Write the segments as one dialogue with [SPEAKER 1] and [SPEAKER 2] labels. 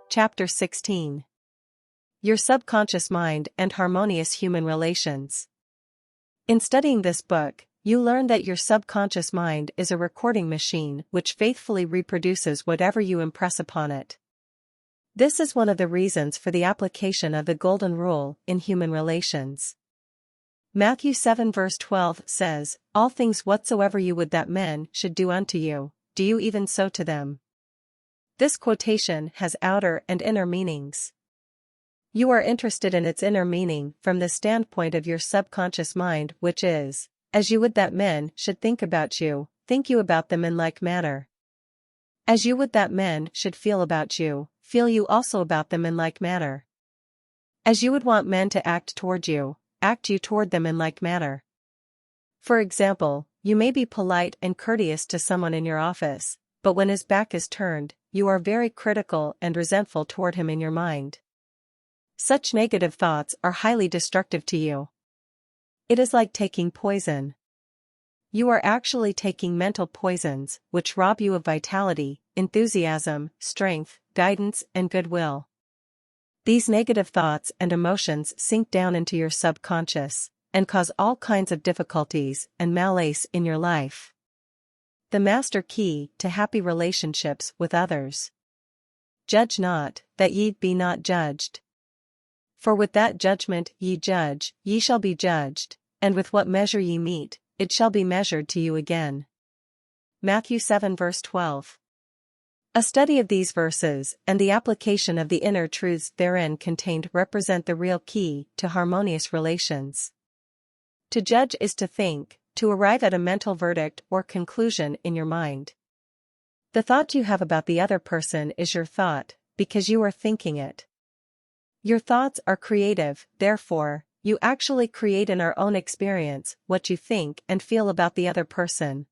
[SPEAKER 1] Chapter 16. Your Subconscious Mind and Harmonious Human Relations. In studying this book, you learn that your subconscious mind is a recording machine which faithfully reproduces whatever you impress upon it. This is one of the reasons for the application of the Golden Rule in human relations. Matthew 7 verse 12 says, "All things whatsoever you would that men should do unto you, do you even so to them." This quotation has outer and inner meanings. You are interested in its inner meaning from the standpoint of your subconscious mind, which is, as you would that men should think about you, think you about them in like manner. As you would that men should feel about you, feel you also about them in like manner. As you would want men to act toward you, act you toward them in like manner. For example, you may be polite and courteous to someone in your office, but when his back is turned, you are very critical and resentful toward him in your mind. Such negative thoughts are highly destructive to you. It is like taking poison. You are actually taking mental poisons, which rob you of vitality, enthusiasm, strength, guidance, and goodwill. These negative thoughts and emotions sink down into your subconscious, and cause all kinds of difficulties and malaise in your life. The master key to happy relationships with others. Judge not, that ye be not judged. For with that judgment ye judge, ye shall be judged, and with what measure ye meet, it shall be measured to you again. Matthew 7 verse 12. A study of these verses and the application of the inner truths therein contained represent the real key to harmonious relations. To judge is to think, to arrive at a mental verdict or conclusion in your mind. The thought you have about the other person is your thought, because you are thinking it. Your thoughts are creative, therefore, you actually create in our own experience what you think and feel about the other person.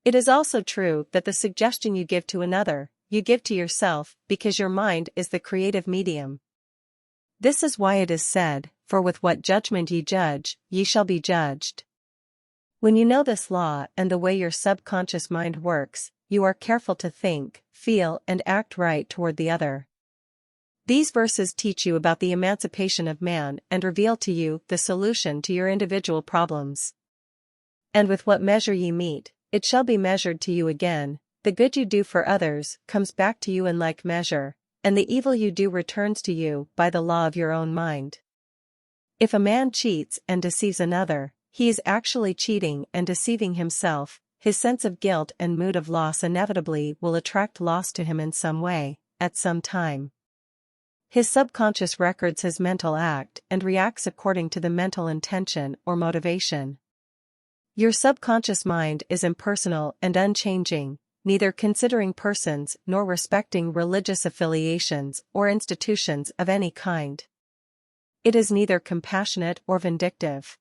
[SPEAKER 1] It is also true that the suggestion you give to another, you give to yourself, because your mind is the creative medium. This is why it is said, "For with what judgment ye judge, ye shall be judged." When you know this law and the way your subconscious mind works, you are careful to think, feel, and act right toward the other. These verses teach you about the emancipation of man and reveal to you the solution to your individual problems. And with what measure ye meet, it shall be measured to you again. The good you do for others comes back to you in like measure, and the evil you do returns to you by the law of your own mind. If a man cheats and deceives another, he is actually cheating and deceiving himself. His sense of guilt and mood of loss inevitably will attract loss to him in some way, at some time. His subconscious records his mental act and reacts according to the mental intention or motivation. Your subconscious mind is impersonal and unchanging, neither considering persons nor respecting religious affiliations or institutions of any kind. It is neither compassionate or vindictive.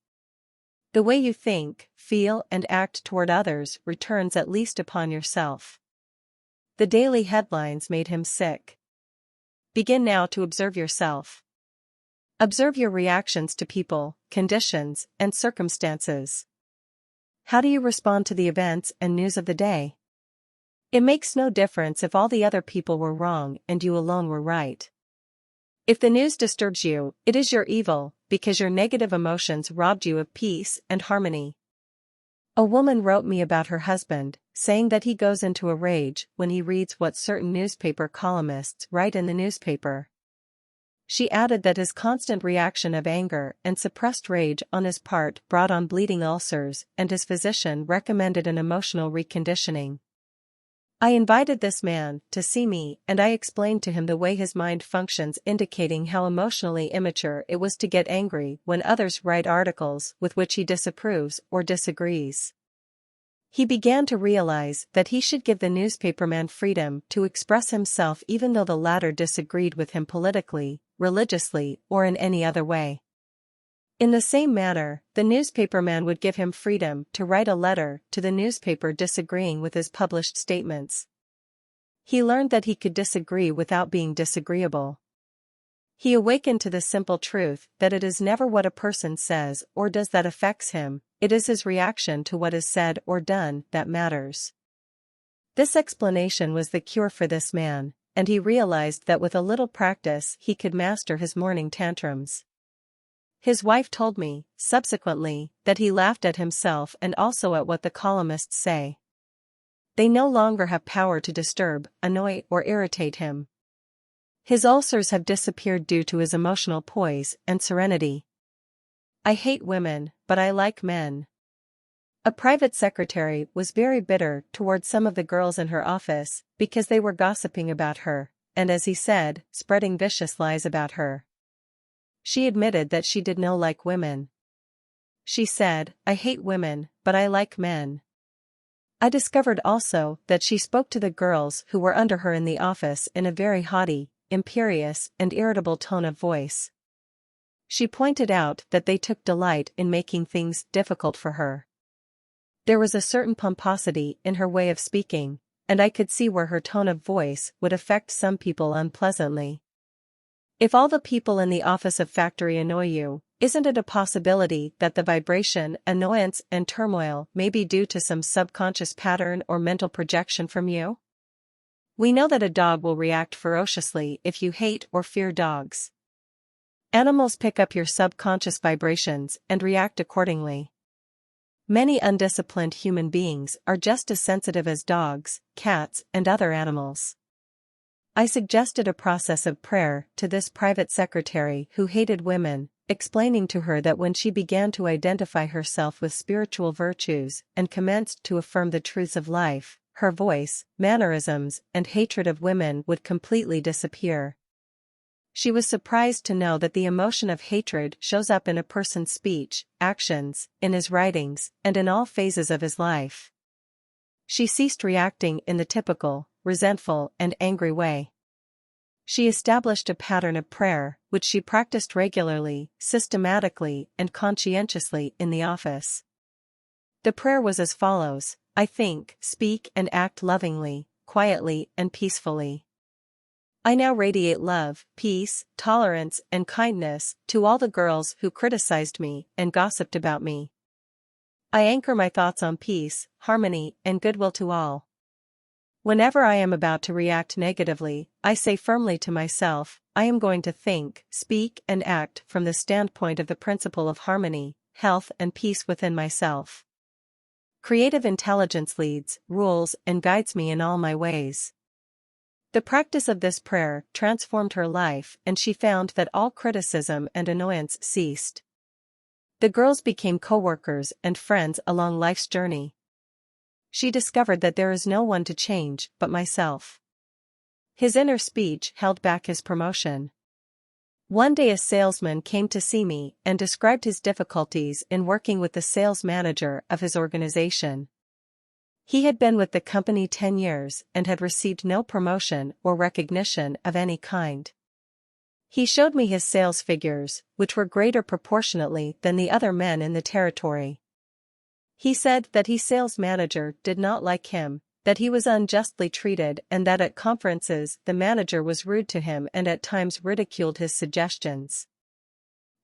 [SPEAKER 1] The way you think, feel, and act toward others returns at least upon yourself. The daily headlines made him sick. Begin now to observe yourself. Observe your reactions to people, conditions, and circumstances. How do you respond to the events and news of the day? It makes no difference if all the other people were wrong and you alone were right. If the news disturbs you, it is your evil, because your negative emotions robbed you of peace and harmony. A woman wrote me about her husband, saying that he goes into a rage when he reads what certain newspaper columnists write in the newspaper. She added that his constant reaction of anger and suppressed rage on his part brought on bleeding ulcers, and his physician recommended an emotional reconditioning. I invited this man to see me, and I explained to him the way his mind functions, indicating how emotionally immature it was to get angry when others write articles with which he disapproves or disagrees. He began to realize that he should give the newspaperman freedom to express himself even though the latter disagreed with him politically, religiously, or in any other way. In the same manner, the newspaperman would give him freedom to write a letter to the newspaper disagreeing with his published statements. He learned that he could disagree without being disagreeable. He awakened to the simple truth that it is never what a person says or does that affects him, it is his reaction to what is said or done that matters. This explanation was the cure for this man, and he realized that with a little practice he could master his morning tantrums. His wife told me, subsequently, that he laughed at himself and also at what the columnists say. They no longer have power to disturb, annoy, or irritate him. His ulcers have disappeared due to his emotional poise and serenity. I hate women, but I like men. A private secretary was very bitter towards some of the girls in her office because they were gossiping about her, and as he said, spreading vicious lies about her. She admitted that she did not like women. She said, I hate women, but I like men. I discovered also that she spoke to the girls who were under her in the office in a very haughty, imperious, and irritable tone of voice. She pointed out that they took delight in making things difficult for her. There was a certain pomposity in her way of speaking, and I could see where her tone of voice would affect some people unpleasantly. If all the people in the office of factory annoy you, isn't it a possibility that the vibration, annoyance, and turmoil may be due to some subconscious pattern or mental projection from you? We know that a dog will react ferociously if you hate or fear dogs. Animals pick up your subconscious vibrations and react accordingly. Many undisciplined human beings are just as sensitive as dogs, cats, and other animals. I suggested a process of prayer to this private secretary who hated women, explaining to her that when she began to identify herself with spiritual virtues and commenced to affirm the truths of life, her voice, mannerisms, and hatred of women would completely disappear. She was surprised to know that the emotion of hatred shows up in a person's speech, actions, in his writings, and in all phases of his life. She ceased reacting in the typical, resentful, and angry way. She established a pattern of prayer, which she practiced regularly, systematically, and conscientiously in the office. The prayer was as follows: I think, speak, and act lovingly, quietly, and peacefully. I now radiate love, peace, tolerance, and kindness to all the girls who criticized me and gossiped about me. I anchor my thoughts on peace, harmony, and goodwill to all. Whenever I am about to react negatively, I say firmly to myself, I am going to think, speak, and act from the standpoint of the principle of harmony, health, and peace within myself. Creative intelligence leads, rules, and guides me in all my ways. The practice of this prayer transformed her life, and she found that all criticism and annoyance ceased. The girls became co-workers and friends along life's journey. She discovered that there is no one to change but myself. His inner speech held back his promotion. One day a salesman came to see me and described his difficulties in working with the sales manager of his organization. He had been with the company 10 years and had received no promotion or recognition of any kind. He showed me his sales figures, which were greater proportionately than the other men in the territory. He said that his sales manager did not like him, that he was unjustly treated, and that at conferences the manager was rude to him and at times ridiculed his suggestions.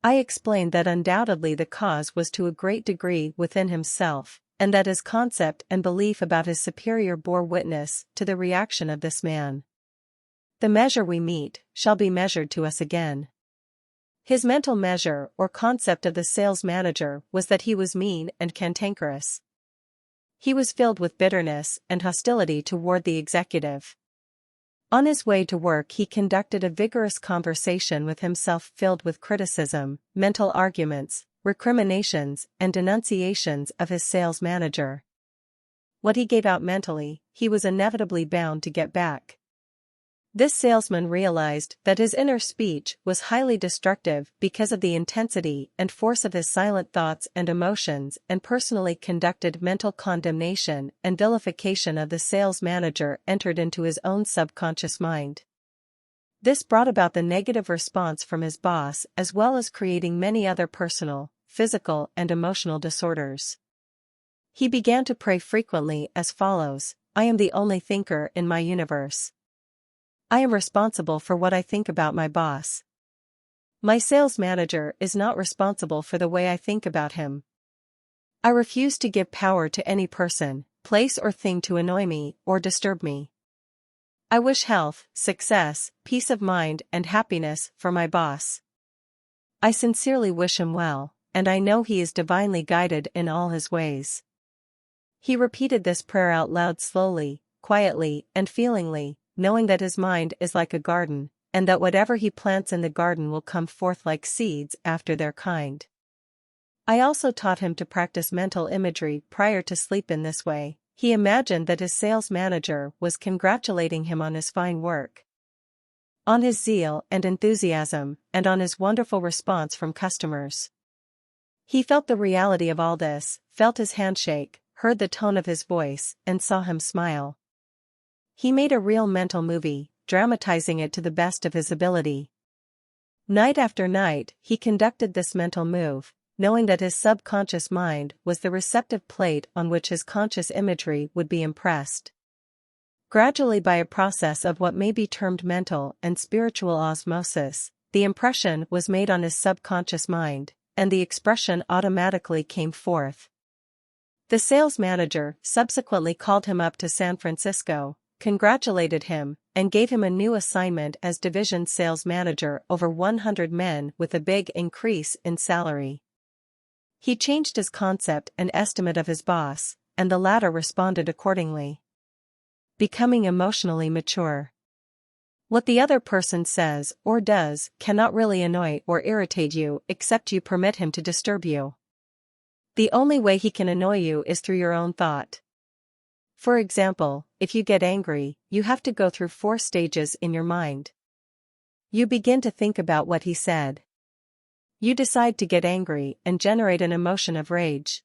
[SPEAKER 1] I explained that undoubtedly the cause was to a great degree within himself, and that his concept and belief about his superior bore witness to the reaction of this man. The measure we meet shall be measured to us again. His mental measure or concept of the sales manager was that he was mean and cantankerous. He was filled with bitterness and hostility toward the executive. On his way to work he conducted a vigorous conversation with himself filled with criticism, mental arguments, recriminations, and denunciations of his sales manager. What he gave out mentally, he was inevitably bound to get back. This salesman realized that his inner speech was highly destructive because of the intensity and force of his silent thoughts and emotions, and personally conducted mental condemnation and vilification of the sales manager entered into his own subconscious mind. This brought about the negative response from his boss, as well as creating many other personal, physical, and emotional disorders. He began to pray frequently as follows: I am the only thinker in my universe. I am responsible for what I think about my boss. My sales manager is not responsible for the way I think about him. I refuse to give power to any person, place or thing to annoy me or disturb me. I wish health, success, peace of mind and happiness for my boss. I sincerely wish him well, and I know he is divinely guided in all his ways. He repeated this prayer out loud slowly, quietly, and feelingly, knowing that his mind is like a garden, and that whatever he plants in the garden will come forth like seeds after their kind. I also taught him to practice mental imagery prior to sleep in this way. He imagined that his sales manager was congratulating him on his fine work, on his zeal and enthusiasm, and on his wonderful response from customers. He felt the reality of all this, felt his handshake, heard the tone of his voice, and saw him smile. He made a real mental movie, dramatizing it to the best of his ability. Night after night, he conducted this mental move, knowing that his subconscious mind was the receptive plate on which his conscious imagery would be impressed. Gradually, by a process of what may be termed mental and spiritual osmosis, the impression was made on his subconscious mind, and the expression automatically came forth. The sales manager subsequently called him up to San Francisco, congratulated him, and gave him a new assignment as division sales manager over 100 men with a big increase in salary. He changed his concept and estimate of his boss, and the latter responded accordingly. Becoming emotionally mature. What the other person says or does cannot really annoy or irritate you except you permit him to disturb you. The only way he can annoy you is through your own thought. For example, if you get angry, you have to go through 4 stages in your mind. You begin to think about what he said. You decide to get angry and generate an emotion of rage.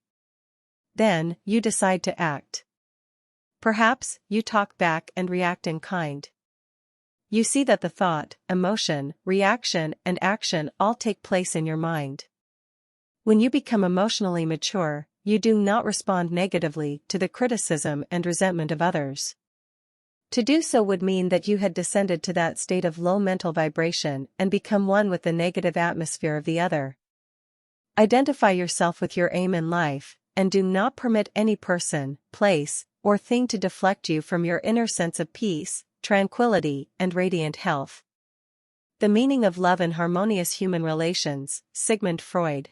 [SPEAKER 1] Then, you decide to act. Perhaps, you talk back and react in kind. You see that the thought, emotion, reaction, and action all take place in your mind. When you become emotionally mature, you do not respond negatively to the criticism and resentment of others. To do so would mean that you had descended to that state of low mental vibration and become one with the negative atmosphere of the other. Identify yourself with your aim in life, and do not permit any person, place, or thing to deflect you from your inner sense of peace, tranquility, and radiant health. The meaning of love and harmonious human relations, Sigmund Freud.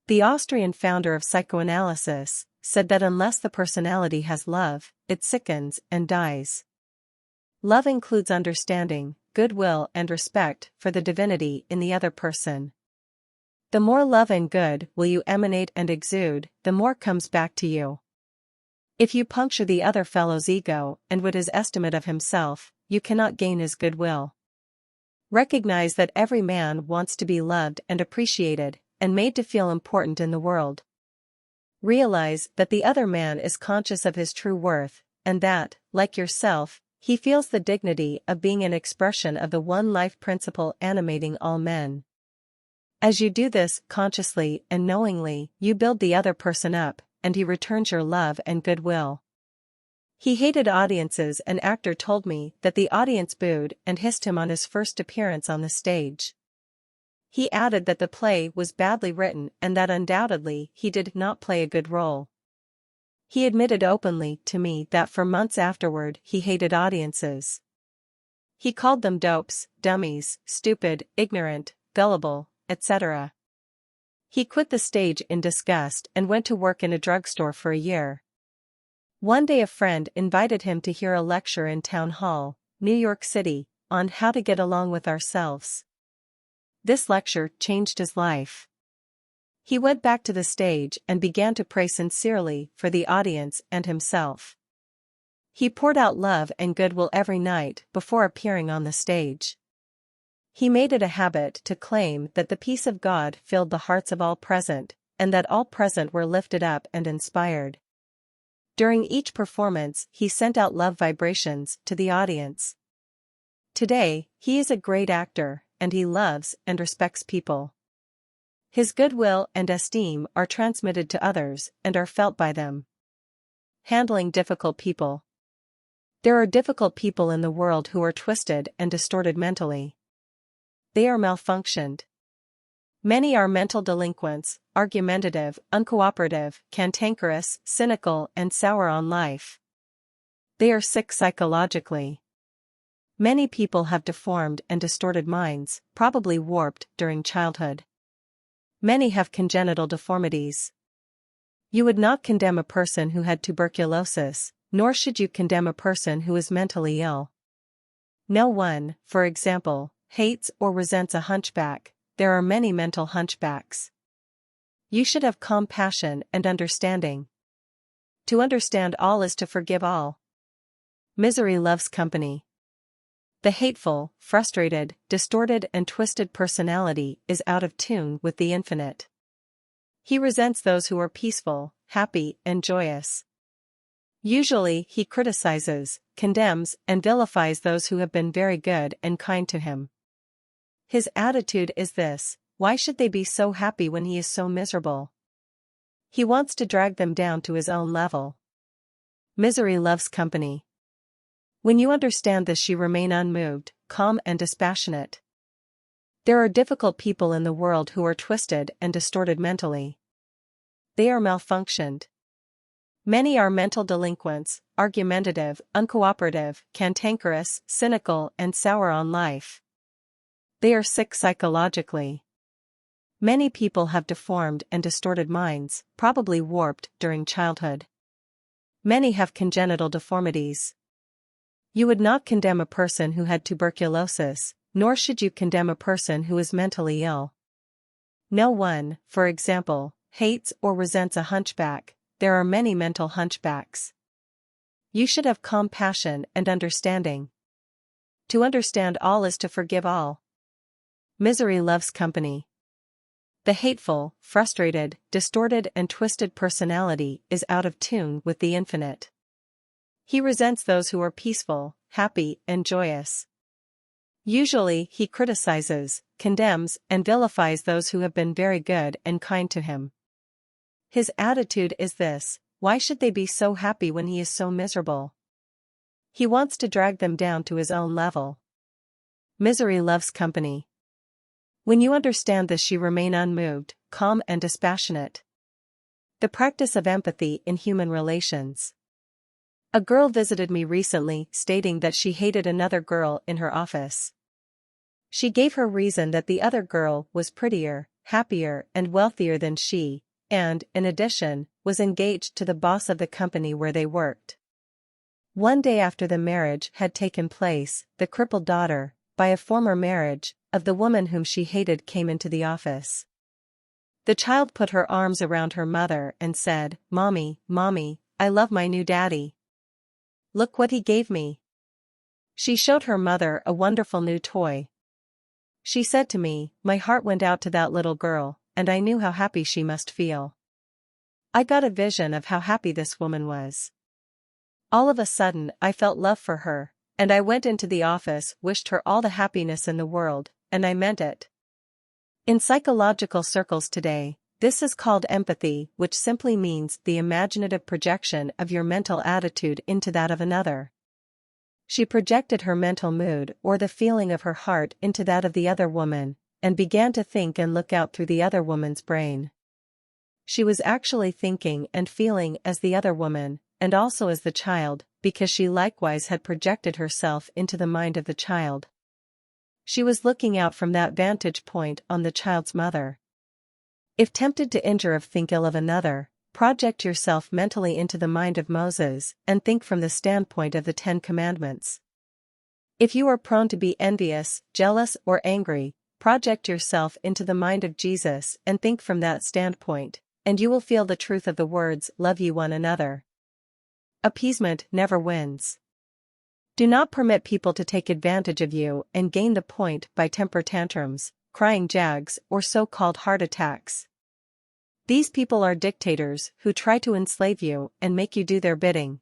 [SPEAKER 1] The Austrian founder of psychoanalysis said that unless the personality has love, it sickens and dies. Love includes understanding, goodwill, and respect for the divinity in the other person. The more love and good will you emanate and exude, the more comes back to you. If you puncture the other fellow's ego and would his estimate of himself, you cannot gain his goodwill. Recognize that every man wants to be loved and appreciated, and made to feel important in the world. Realize that the other man is conscious of his true worth, and that, like yourself, he feels the dignity of being an expression of the one life principle animating all men. As you do this consciously and knowingly, you build the other person up, and he returns your love and goodwill. He hated audiences. An actor told me that the audience booed and hissed him on his first appearance on the stage. He added that the play was badly written and that undoubtedly he did not play a good role. He admitted openly to me that for months afterward he hated audiences. He called them dopes, dummies, stupid, ignorant, gullible, etc. He quit the stage in disgust and went to work in a drugstore for a year. One day a friend invited him to hear a lecture in Town Hall, New York City, on how to get along with ourselves. This lecture changed his life. He went back to the stage and began to pray sincerely for the audience and himself. He poured out love and goodwill every night before appearing on the stage. He made it a habit to claim that the peace of God filled the hearts of all present, and that all present were lifted up and inspired. During each performance, he sent out love vibrations to the audience. Today, he is a great actor, and he loves and respects people. His goodwill and esteem are transmitted to others and are felt by them. Handling difficult people. There are difficult people in the world who are twisted and distorted mentally. They are malfunctioned. Many are mental delinquents, argumentative, uncooperative, cantankerous, cynical, and sour on life. They are sick psychologically. Many people have deformed and distorted minds, probably warped during childhood. Many have congenital deformities. You would not condemn a person who had tuberculosis, nor should you condemn a person who is mentally ill. No one, for example, hates or resents a hunchback. There are many mental hunchbacks. You should have compassion and understanding. To understand all is to forgive all. Misery loves company. The hateful, frustrated, distorted and twisted personality is out of tune with the infinite. He resents those who are peaceful, happy, and joyous. Usually he criticizes, condemns, and vilifies those who have been very good and kind to him. His attitude is this: why should they be so happy when he is so miserable? He wants to drag them down to his own level. Misery loves company. When you understand this, you remain unmoved, calm and dispassionate. There are difficult people in the world who are twisted and distorted mentally. They are malfunctioned. Many are mental delinquents, argumentative, uncooperative, cantankerous, cynical, and sour on life. They are sick psychologically. Many people have deformed and distorted minds, probably warped during childhood. Many have congenital deformities. You would not condemn a person who had tuberculosis, nor should you condemn a person who is mentally ill. No one, for example, hates or resents a hunchback. There are many mental hunchbacks. You should have compassion and understanding. To understand all is to forgive all. Misery loves company. The hateful, frustrated, distorted and twisted personality is out of tune with the infinite. He resents those who are peaceful, happy, and joyous. Usually he criticizes, condemns, and vilifies those who have been very good and kind to him. His attitude is this: why should they be so happy when he is so miserable? He wants to drag them down to his own level. Misery loves company. When you understand this, you remain unmoved, calm and dispassionate. The practice of empathy in human relations. A girl visited me recently, stating that she hated another girl in her office. She gave her reason that the other girl was prettier, happier, and wealthier than she, and, in addition, was engaged to the boss of the company where they worked. One day after the marriage had taken place, the crippled daughter, by a former marriage, of the woman whom she hated came into the office. The child put her arms around her mother and said, "Mommy, Mommy, I love my new daddy. Look what he gave me." She showed her mother a wonderful new toy. She said to me, "My heart went out to that little girl, and I knew how happy she must feel." I got a vision of how happy this woman was. All of a sudden I felt love for her, and I went into the office, wished her all the happiness in the world, and I meant it. In psychological circles today, this is called empathy, which simply means the imaginative projection of your mental attitude into that of another. She projected her mental mood or the feeling of her heart into that of the other woman, and began to think and look out through the other woman's brain. She was actually thinking and feeling as the other woman, and also as the child, because she likewise had projected herself into the mind of the child. She was looking out from that vantage point on the child's mother. If tempted to injure or think ill of another, project yourself mentally into the mind of Moses, and think from the standpoint of the 10 Commandments. If you are prone to be envious, jealous, or angry, project yourself into the mind of Jesus and think from that standpoint, and you will feel the truth of the words, "Love ye one another." Appeasement never wins. Do not permit people to take advantage of you and gain the point by temper tantrums, crying jags, or so-called heart attacks. These people are dictators who try to enslave you and make you do their bidding.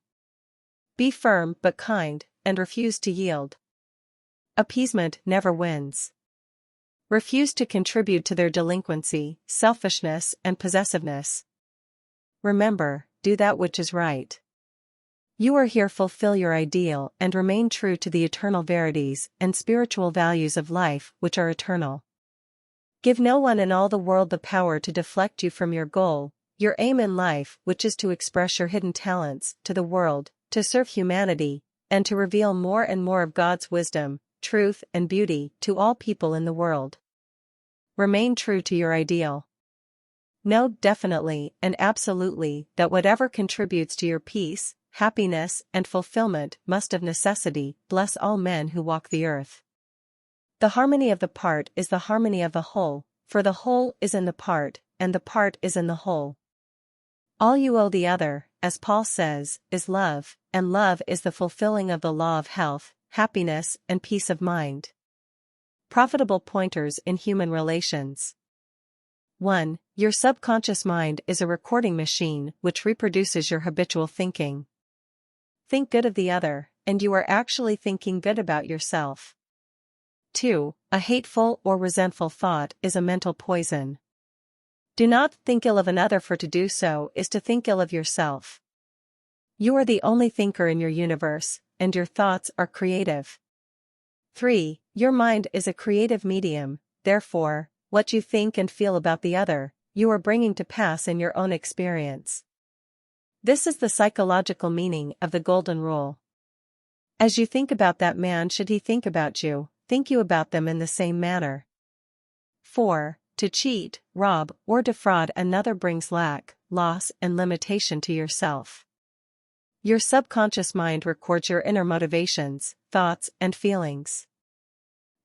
[SPEAKER 1] Be firm but kind, and refuse to yield. Appeasement never wins. Refuse to contribute to their delinquency, selfishness, and possessiveness. Remember, do that which is right. You are here to fulfill your ideal and remain true to the eternal verities and spiritual values of life which are eternal. Give no one in all the world the power to deflect you from your goal, your aim in life, which is to express your hidden talents to the world, to serve humanity, and to reveal more and more of God's wisdom, truth and beauty to all people in the world. Remain true to your ideal. Know definitely and absolutely that whatever contributes to your peace, happiness and fulfillment must of necessity bless all men who walk the earth. The harmony of the part is the harmony of the whole, for the whole is in the part, and the part is in the whole. All you owe the other, as Paul says, is love, and love is the fulfilling of the law of health, happiness and peace of mind. Profitable pointers in human relations. 1. Your subconscious mind is a recording machine which reproduces your habitual thinking. Think good of the other, and you are actually thinking good about yourself. 2. A hateful or resentful thought is a mental poison. Do not think ill of another, for to do so is to think ill of yourself. You are the only thinker in your universe, and your thoughts are creative. 3. Your mind is a creative medium, therefore, what you think and feel about the other, you are bringing to pass in your own experience. This is the psychological meaning of the Golden Rule. As you think about that man, should he think about you, think you about them in the same manner. 4. To cheat, rob, or defraud another brings lack, loss, and limitation to yourself. Your subconscious mind records your inner motivations, thoughts, and feelings.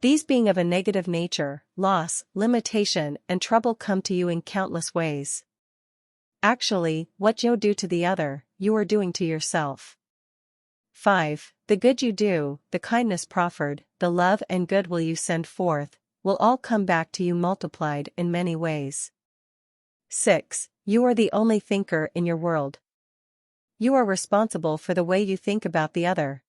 [SPEAKER 1] These being of a negative nature, loss, limitation, and trouble come to you in countless ways. Actually, what you do to the other, you are doing to yourself. 5. The good you do, the kindness proffered, the love and goodwill you send forth, will all come back to you multiplied in many ways. 6. You are the only thinker in your world. You are responsible for the way you think about the other.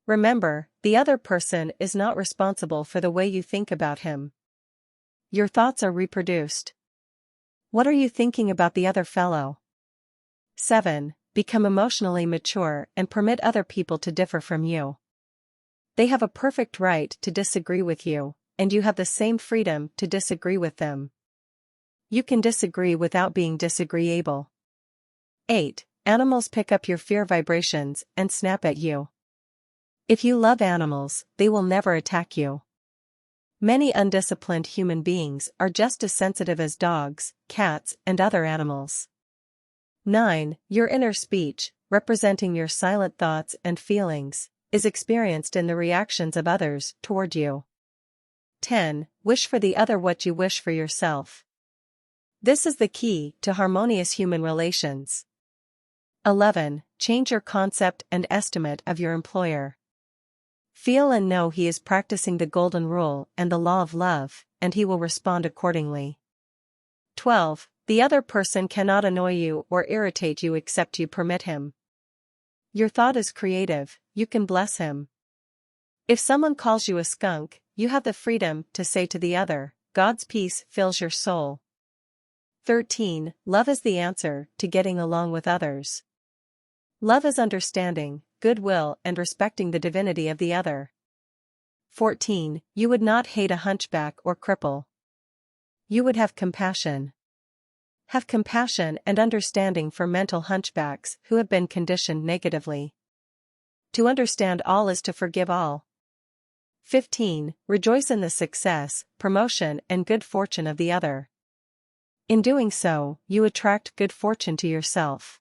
[SPEAKER 1] Remember, the other person is not responsible for the way you think about him. Your thoughts are reproduced. What are you thinking about the other fellow? 7. Become emotionally mature and permit other people to differ from you. They have a perfect right to disagree with you, and you have the same freedom to disagree with them. You can disagree without being disagreeable. 8. Animals pick up your fear vibrations and snap at you. If you love animals, they will never attack you. Many undisciplined human beings are just as sensitive as dogs, cats, and other animals. 9. Your inner speech, representing your silent thoughts and feelings, is experienced in the reactions of others toward you. 10. Wish for the other what you wish for yourself. This is the key to harmonious human relations. 11. Change your concept and estimate of your employer. Feel and know he is practicing the Golden Rule and the law of love, and he will respond accordingly. 12. The other person cannot annoy you or irritate you except you permit him. Your thought is creative, you can bless him. If someone calls you a skunk, you have the freedom to say to the other, God's peace fills your soul. 13. Love is the answer to getting along with others. Love is understanding, goodwill, and respecting the divinity of the other. 14. You would not hate a hunchback or cripple. You would have compassion. Have compassion and understanding for mental hunchbacks who have been conditioned negatively. To understand all is to forgive all. 15. Rejoice in the success, promotion, and good fortune of the other. In doing so, you attract good fortune to yourself.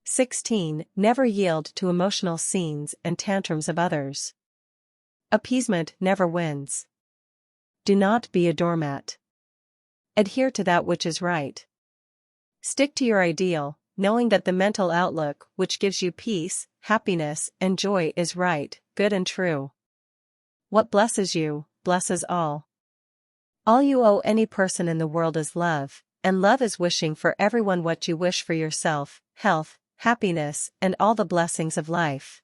[SPEAKER 1] 16. Never yield to emotional scenes and tantrums of others. Appeasement never wins. Do not be a doormat. Adhere to that which is right. Stick to your ideal, knowing that the mental outlook which gives you peace, happiness, and joy is right, good and true. What blesses you, blesses all. All you owe any person in the world is love, and love is wishing for everyone what you wish for yourself, health, happiness, and all the blessings of life.